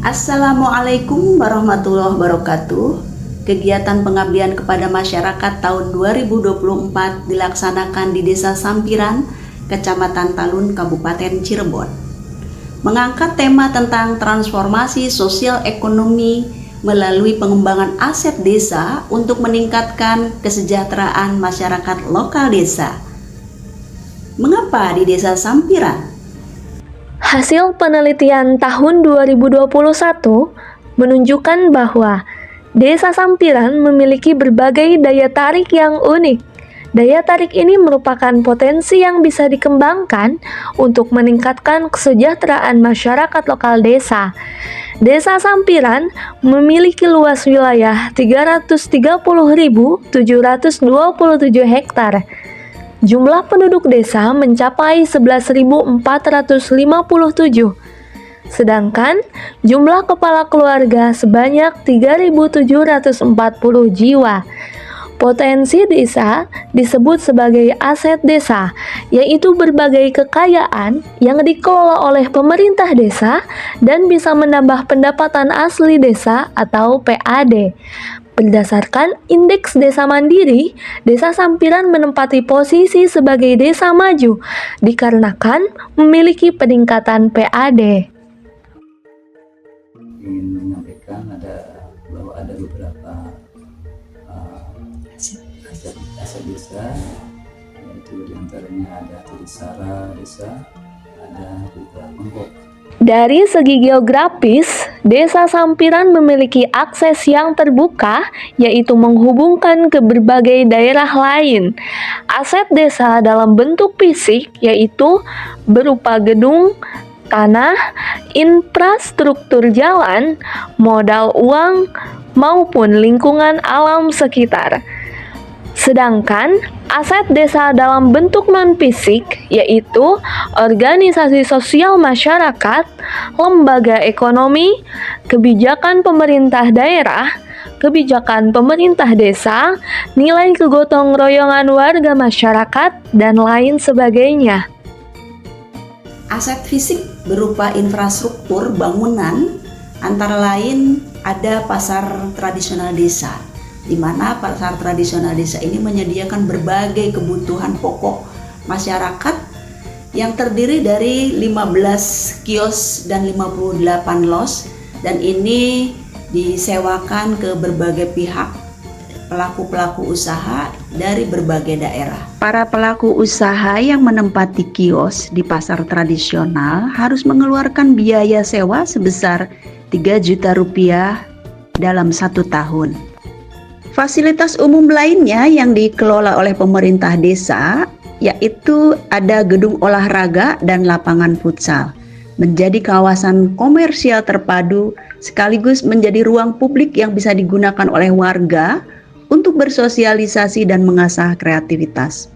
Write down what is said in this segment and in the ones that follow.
Assalamualaikum warahmatullahi wabarakatuh. Kegiatan pengabdian kepada masyarakat tahun 2024 dilaksanakan di Desa Sampiran, Kecamatan Talun, Kabupaten Cirebon. Mengangkat tema tentang transformasi sosial ekonomi melalui pengembangan aset desa untuk meningkatkan kesejahteraan masyarakat lokal desa. Mengapa di Desa Sampiran? Hasil penelitian tahun 2021 menunjukkan bahwa Desa Sampiran memiliki berbagai daya tarik yang unik. Daya tarik ini merupakan potensi yang bisa dikembangkan untuk meningkatkan kesejahteraan masyarakat lokal desa. Desa Sampiran memiliki luas wilayah 330.727 hektar. Jumlah penduduk desa mencapai 11.457, sedangkan jumlah kepala keluarga sebanyak 3.740 jiwa. Potensi desa disebut sebagai aset desa, yaitu berbagai kekayaan yang dikelola oleh pemerintah desa dan bisa menambah pendapatan asli desa atau PAD. Berdasarkan Indeks Desa Mandiri, Desa Sampiran menempati posisi sebagai desa maju dikarenakan memiliki peningkatan PAD. Ingin menyampaikan bahwa ada beberapa aset desa, yaitu diantaranya ada Tulisara Desa, ada juga Mengkok. Dari segi geografis, Desa Sampiran memiliki akses yang terbuka, yaitu menghubungkan ke berbagai daerah lain. Aset desa dalam bentuk fisik, yaitu berupa gedung, tanah, infrastruktur jalan, modal uang, maupun lingkungan alam sekitar. Sedangkan aset desa dalam bentuk non-fisik, yaitu organisasi sosial masyarakat, lembaga ekonomi, kebijakan pemerintah daerah, kebijakan pemerintah desa, nilai kegotong royongan warga masyarakat, dan lain sebagainya. Aset fisik berupa infrastruktur bangunan, antara lain ada pasar tradisional desa, di mana pasar tradisional desa ini menyediakan berbagai kebutuhan pokok masyarakat yang terdiri dari 15 kios dan 58 los, dan ini disewakan ke berbagai pihak, pelaku-pelaku usaha dari berbagai daerah. Para pelaku usaha yang menempati kios di pasar tradisional harus mengeluarkan biaya sewa sebesar 3 juta rupiah dalam 1 tahun. Fasilitas umum lainnya yang dikelola oleh pemerintah desa yaitu ada gedung olahraga dan lapangan futsal, menjadi kawasan komersial terpadu sekaligus menjadi ruang publik yang bisa digunakan oleh warga untuk bersosialisasi dan mengasah kreativitas.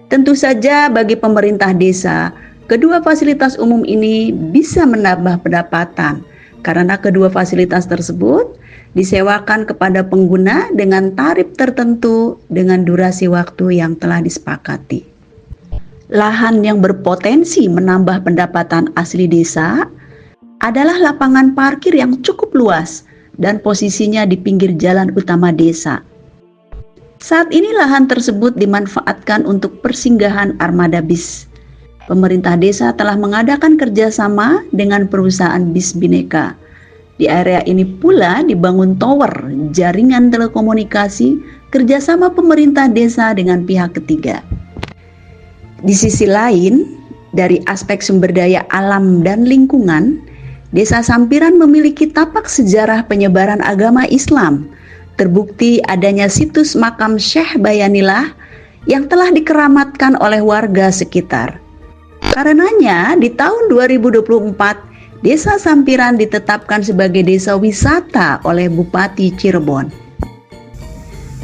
Tentu saja bagi pemerintah desa, kedua fasilitas umum ini bisa menambah pendapatan karena kedua fasilitas tersebut disewakan kepada pengguna dengan tarif tertentu dengan durasi waktu yang telah disepakati. Lahan yang berpotensi menambah pendapatan asli desa adalah lapangan parkir yang cukup luas dan posisinya di pinggir jalan utama desa. Saat ini lahan tersebut dimanfaatkan untuk persinggahan armada bis. Pemerintah desa telah mengadakan kerjasama dengan perusahaan bis Bhinneka. Di area ini pula dibangun tower jaringan telekomunikasi kerjasama pemerintah desa dengan pihak ketiga. Di sisi lain, dari aspek sumber daya alam dan lingkungan, Desa Sampiran memiliki tapak sejarah penyebaran agama Islam. Terbukti adanya situs makam Syekh Bayanillah yang telah dikeramatkan oleh warga sekitar. Karenanya, di tahun 2024, Desa Sampiran ditetapkan sebagai desa wisata oleh Bupati Cirebon.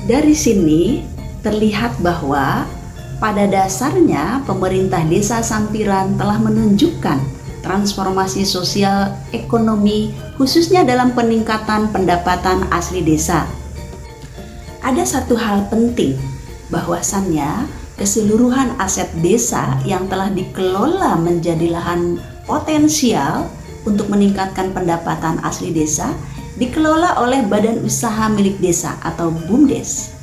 Dari sini terlihat bahwa pada dasarnya pemerintah Desa Sampiran telah menunjukkan transformasi sosial ekonomi khususnya dalam peningkatan pendapatan asli desa. Ada satu hal penting, bahwasannya keseluruhan aset desa yang telah dikelola menjadi lahan potensial untuk meningkatkan pendapatan asli desa dikelola oleh Badan Usaha Milik Desa atau BUMDes,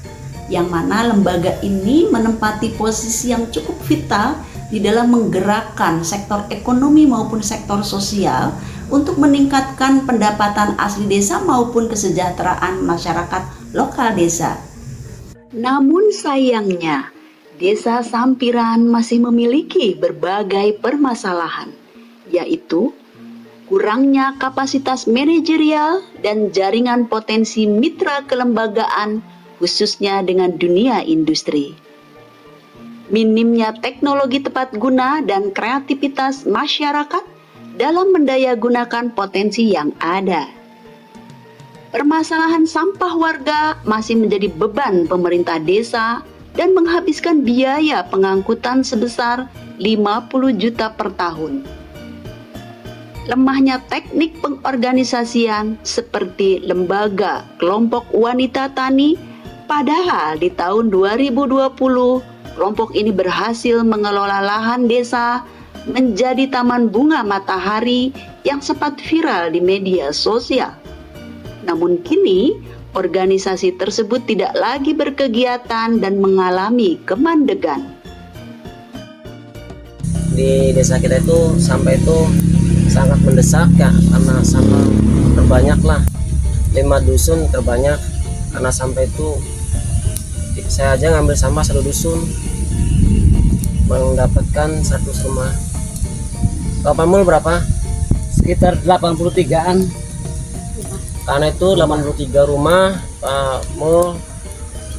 yang mana lembaga ini menempati posisi yang cukup vital di dalam menggerakkan sektor ekonomi maupun sektor sosial untuk meningkatkan pendapatan asli desa maupun kesejahteraan masyarakat lokal desa. Namun sayangnya, Desa Sampiran masih memiliki berbagai permasalahan, yaitu kurangnya kapasitas manajerial dan jaringan potensi mitra kelembagaan khususnya dengan dunia industri. Minimnya teknologi tepat guna dan kreativitas masyarakat dalam mendayagunakan potensi yang ada. Permasalahan sampah warga masih menjadi beban pemerintah desa dan menghabiskan biaya pengangkutan sebesar 50 juta per tahun. Lemahnya teknik pengorganisasian seperti lembaga kelompok wanita tani, padahal di tahun 2020 kelompok ini berhasil mengelola lahan desa menjadi taman bunga matahari yang sempat viral di media sosial. Namun kini organisasi tersebut tidak lagi berkegiatan dan mengalami kemandegan. Di desa kita itu sampah itu sangat mendesak ya, karena sampah terbanyak lah, 5 dusun terbanyak karena sampah itu. Saya aja ngambil sampah 1 dusun mendapatkan 100 rumah. Kalau Pamul berapa? Sekitar 83-an. Karena itu 83 rumah Pak Mul.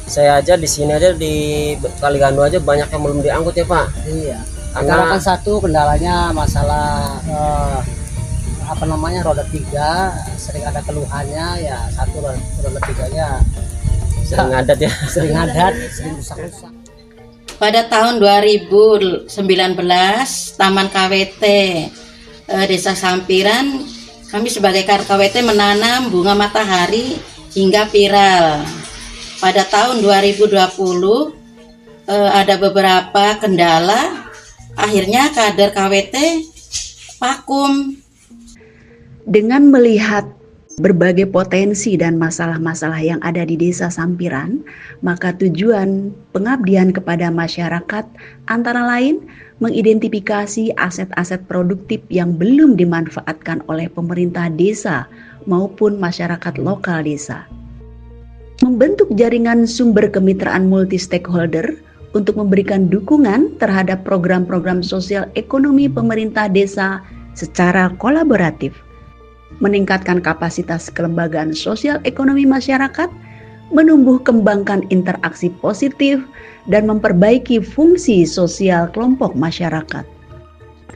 Saya aja di sini aja di Kaligandu aja banyak yang belum diangkut ya Pak. Iya. Karena Karena kan satu kendalanya masalah roda 3 sering ada keluhannya ya, satu roda 3-nya sering ngadat ya. sering ngadat, sering rusak-rusak. Pada tahun 2019, Taman KWT Desa Sampiran, kami sebagai KWT menanam bunga matahari hingga viral. Pada tahun 2020 ada beberapa kendala, akhirnya kader KWT vakum. Dengan melihat berbagai potensi dan masalah-masalah yang ada di Desa Sampiran, maka tujuan pengabdian kepada masyarakat antara lain mengidentifikasi aset-aset produktif yang belum dimanfaatkan oleh pemerintah desa maupun masyarakat lokal desa. Membentuk jaringan sumber kemitraan multi stakeholder untuk memberikan dukungan terhadap program-program sosial ekonomi pemerintah desa secara kolaboratif. Meningkatkan kapasitas kelembagaan sosial ekonomi masyarakat, menumbuh kembangkan interaksi positif, dan memperbaiki fungsi sosial kelompok masyarakat.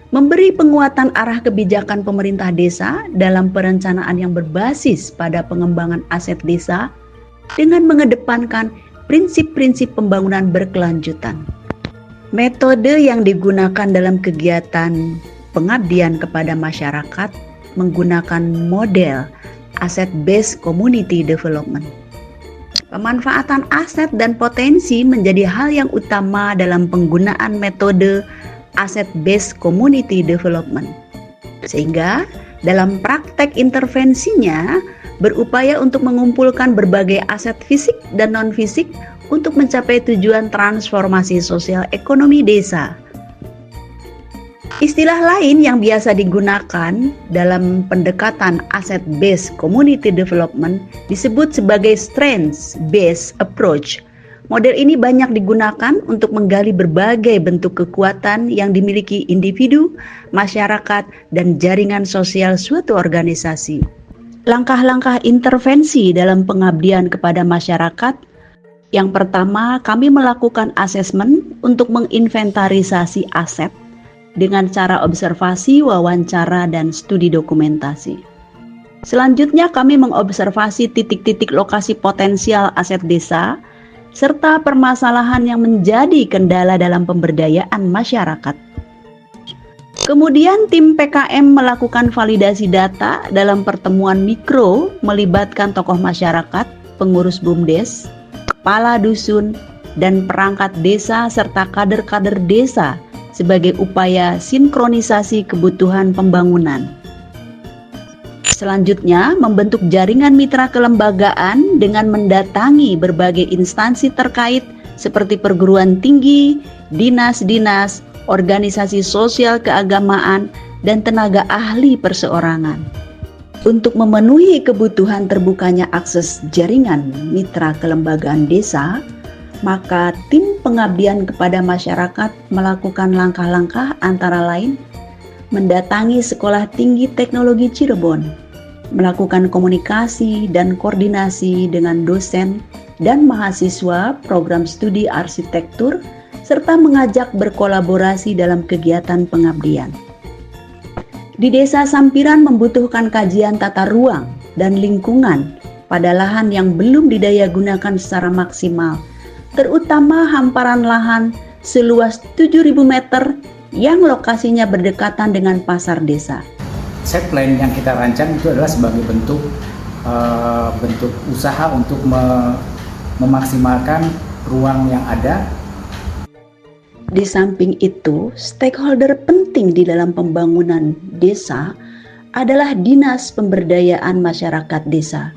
Memberi penguatan arah kebijakan pemerintah desa dalam perencanaan yang berbasis pada pengembangan aset desa dengan mengedepankan prinsip-prinsip pembangunan berkelanjutan. Metode yang digunakan dalam kegiatan pengabdian kepada masyarakat menggunakan model asset-based community development. Pemanfaatan aset dan potensi menjadi hal yang utama dalam penggunaan metode asset-based community development. Sehingga dalam praktek intervensinya berupaya untuk mengumpulkan berbagai aset fisik dan non-fisik untuk mencapai tujuan transformasi sosial ekonomi desa. Istilah lain yang biasa digunakan dalam pendekatan asset-based community development disebut sebagai strengths-based approach. Model ini banyak digunakan untuk menggali berbagai bentuk kekuatan yang dimiliki individu, masyarakat, dan jaringan sosial suatu organisasi. Langkah-langkah intervensi dalam pengabdian kepada masyarakat. Yang pertama, kami melakukan asesmen untuk menginventarisasi aset dengan cara observasi, wawancara, dan studi dokumentasi. Selanjutnya kami mengobservasi titik-titik lokasi potensial aset desa, serta permasalahan yang menjadi kendala dalam pemberdayaan masyarakat. Kemudian tim PKM melakukan validasi data dalam pertemuan mikro melibatkan tokoh masyarakat, pengurus BUMDes, kepala dusun, dan perangkat desa serta kader-kader desa sebagai upaya sinkronisasi kebutuhan pembangunan. Selanjutnya, membentuk jaringan mitra kelembagaan dengan mendatangi berbagai instansi terkait seperti perguruan tinggi, dinas-dinas, organisasi sosial keagamaan, dan tenaga ahli perseorangan. Untuk memenuhi kebutuhan terbukanya akses jaringan mitra kelembagaan desa, maka tim pengabdian kepada masyarakat melakukan langkah-langkah antara lain mendatangi Sekolah Tinggi Teknologi Cirebon, melakukan komunikasi dan koordinasi dengan dosen dan mahasiswa program studi arsitektur, serta mengajak berkolaborasi dalam kegiatan pengabdian. Di Desa Sampiran membutuhkan kajian tata ruang dan lingkungan pada lahan yang belum didaya gunakan secara maksimal, terutama hamparan lahan seluas 7.000 meter yang lokasinya berdekatan dengan pasar desa. Set plan yang kita rancang itu adalah sebagai bentuk usaha untuk memaksimalkan ruang yang ada. Di samping itu, stakeholder penting di dalam pembangunan desa adalah Dinas Pemberdayaan Masyarakat Desa.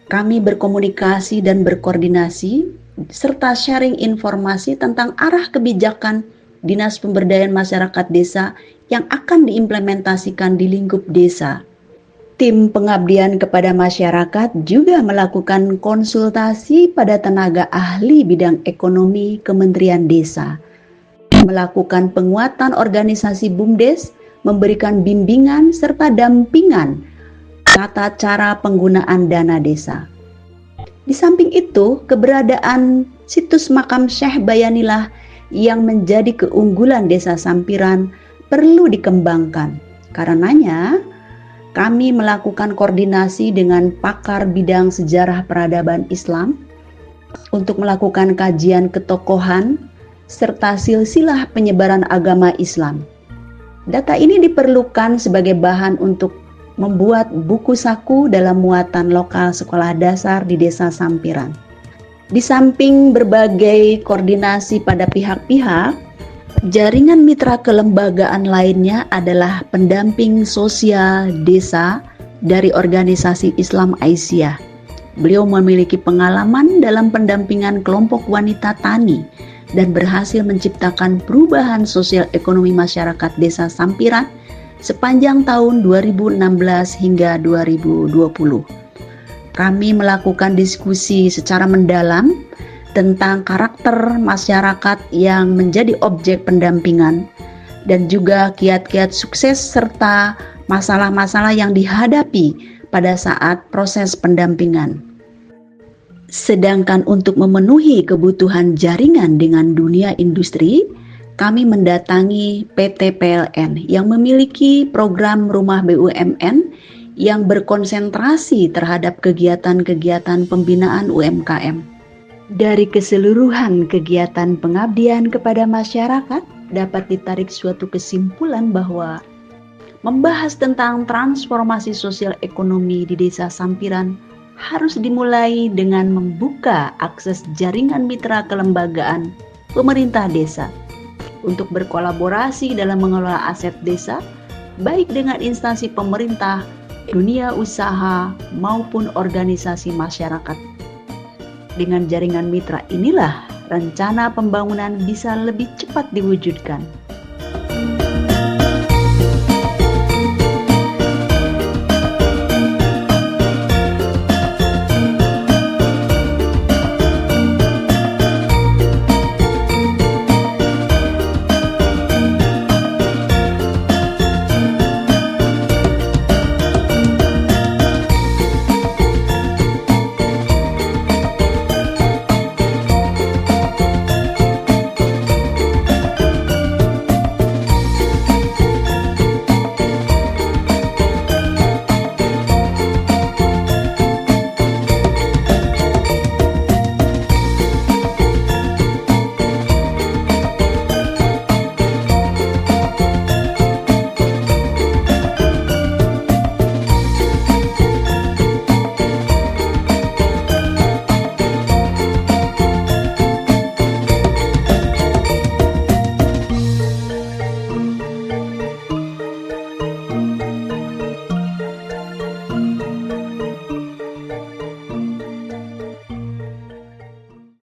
Kami berkomunikasi dan berkoordinasi serta sharing informasi tentang arah kebijakan Dinas Pemberdayaan Masyarakat Desa yang akan diimplementasikan di lingkup desa. Tim pengabdian kepada masyarakat juga melakukan konsultasi pada tenaga ahli bidang ekonomi Kementerian Desa, melakukan penguatan organisasi BUMDes, memberikan bimbingan serta dampingan tata cara penggunaan dana desa. Di samping itu, keberadaan situs makam Syekh Bayanilah yang menjadi keunggulan Desa Sampiran perlu dikembangkan. Karenanya, kami melakukan koordinasi dengan pakar bidang sejarah peradaban Islam untuk melakukan kajian ketokohan serta silsilah penyebaran agama Islam. Data ini diperlukan sebagai bahan untuk membuat buku saku dalam muatan lokal sekolah dasar di Desa Sampiran. Di samping berbagai koordinasi pada pihak-pihak, jaringan mitra kelembagaan lainnya adalah pendamping sosial desa dari organisasi Islam Aisyah. Beliau memiliki pengalaman dalam pendampingan kelompok wanita tani dan berhasil menciptakan perubahan sosial ekonomi masyarakat Desa Sampiran sepanjang tahun 2016 hingga 2020. Kami melakukan diskusi secara mendalam tentang karakter masyarakat yang menjadi objek pendampingan dan juga kiat-kiat sukses serta masalah-masalah yang dihadapi pada saat proses pendampingan. Sedangkan untuk memenuhi kebutuhan jaringan dengan dunia industri, kami mendatangi PT PLN yang memiliki program rumah BUMN yang berkonsentrasi terhadap kegiatan-kegiatan pembinaan UMKM. Dari keseluruhan kegiatan pengabdian kepada masyarakat, dapat ditarik suatu kesimpulan bahwa membahas tentang transformasi sosial ekonomi di Desa Sampiran harus dimulai dengan membuka akses jaringan mitra kelembagaan pemerintah desa untuk berkolaborasi dalam mengelola aset desa, baik dengan instansi pemerintah, dunia usaha, maupun organisasi masyarakat. Dengan jaringan mitra inilah rencana pembangunan bisa lebih cepat diwujudkan.